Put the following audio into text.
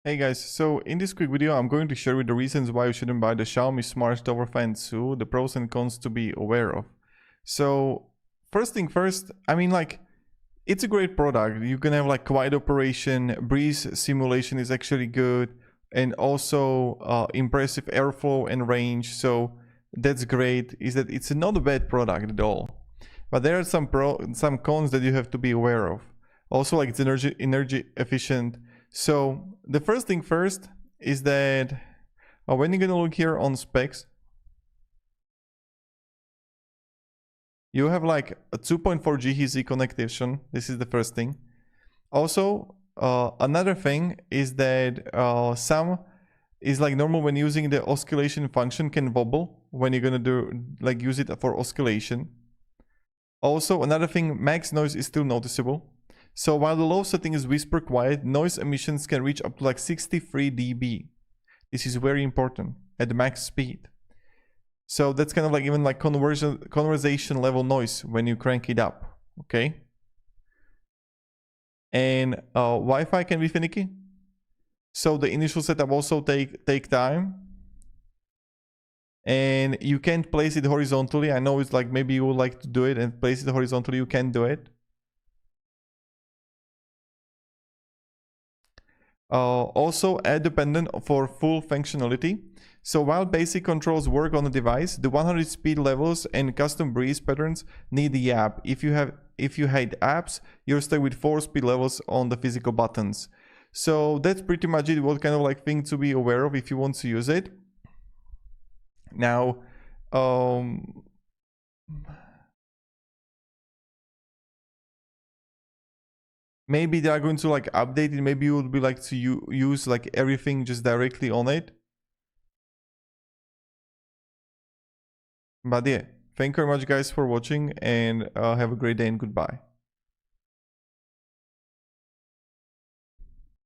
Hey guys, so in this quick video I'm going to share with the reasons why you shouldn't buy the Xiaomi Smart Tower Fan 2, the pros and cons to be aware of. So first thing first, it's a great product. You can have like quiet operation, breeze simulation is actually good, and also impressive airflow and range, so that's great. Is that it's not a bad product at all. But there are some cons that you have to be aware of. Also, like it's energy efficient. So the first thing first is that when you're gonna look here on specs, you have like a 2.4 GHz connection. This is the first thing. Also, another thing is that some is like normal when using the oscillation function can wobble when you're gonna use it for oscillation. Also, another thing, max noise is still noticeable. So while the low setting is whisper quiet, noise emissions can reach up to like 63 dB. This is very important at max speed. So that's kind of like even like conversation level noise when you crank it up, okay? And Wi-Fi can be finicky. So the initial setup also take time. And you can't place it horizontally. I know it's like maybe you would like to do it and place it horizontally. You can do it. Also ad dependent for full functionality. So while basic controls work on the device, the 100 speed levels and custom breeze patterns need the app. If you hate apps, you're stuck with 4 speed levels on the physical buttons. So that's pretty much it. What kind of like thing to be aware of if you want to use it. Now, maybe they are going to like update it. Maybe you would be like to use like everything just directly on it. But yeah, thank you very much guys for watching, and have a great day and goodbye.